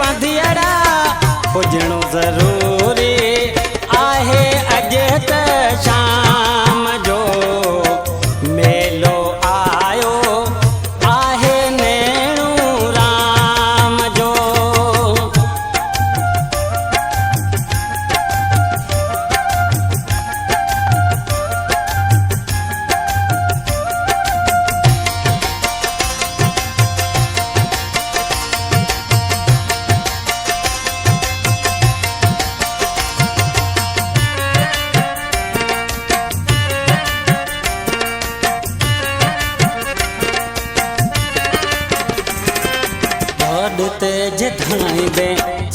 पांधियड़ा पुजणो ज़रूरी आहे। अॼु त शाम जो मेलो आयो आहे नैणू राम जो। ते जिधाई दे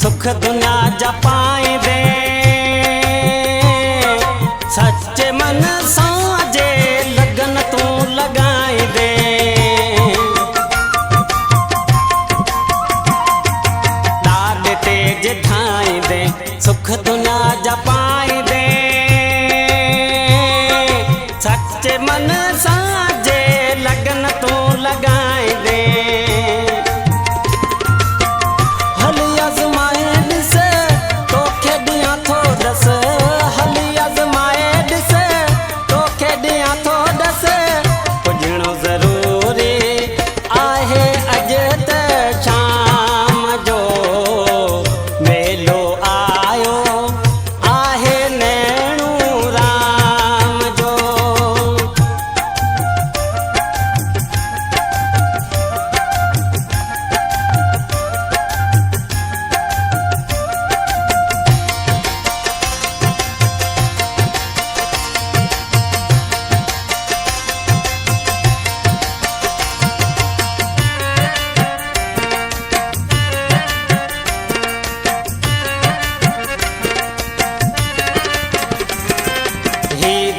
सुख दुनिया जा पाए दे सच्चे मन साजे लगन तू लगाए दे। दाद ते जिधाई दे सुख दुनिया जा पाए दे सच्चे मन साजे लगन तू लगाए दे।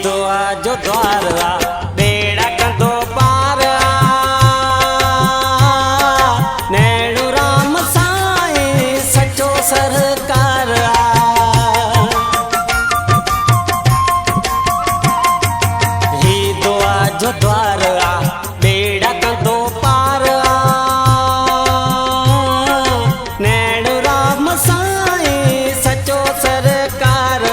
दुआ जो द्वार बेड़ा कंदो पार नैणू राम साईं सचो सरकार। ही दुआ जो द्वार बेड़ा कंदो पार नैणू राम साईं सचो सरकार।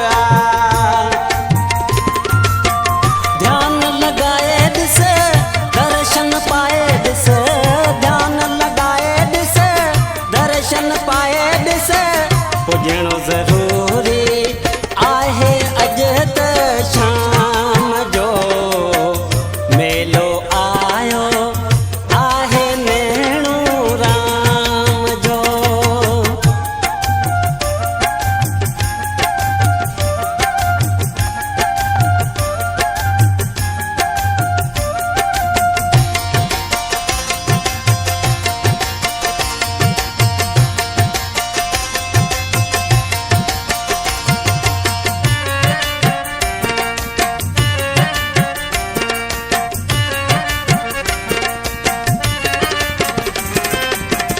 पाए ॾिस पुजणो ज़रूरी आहे। अॼु त शाम जो मेलो आयो आहे नैणू राम जो।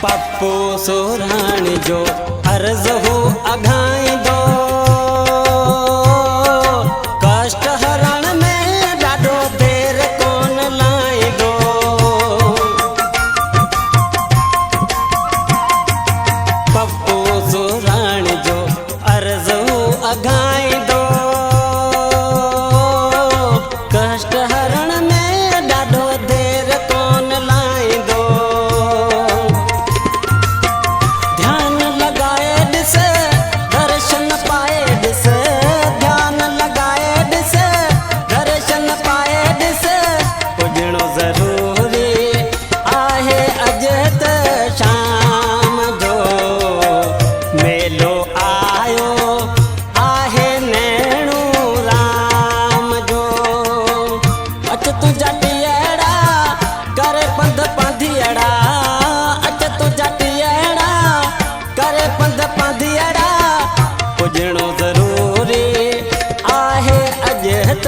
पप्पू सुराणी जो अर्ज़ हो अघाई दो कष्ट हरण में ॾाढो देर कोन लाई दो। पप्पू सुराणी जो अर्ज़ हो अघाई दो कष्ट हरण में ॾाढो देर कोन लाई दो। दर्शन पाए ॾिस ध्यान लगाए ॾिस दर्शन पाए ॾिस पुजणो ज़रूरी आहे। अॼु त शाम जो मेलो आयो आहे नैणू राम जो। अच तू जटियड़ा करे पंध पांधियड़ा अच तू जटियड़ा करे पंध पांधियड़ा पुजणो ज़रूरी आहे। अॼु त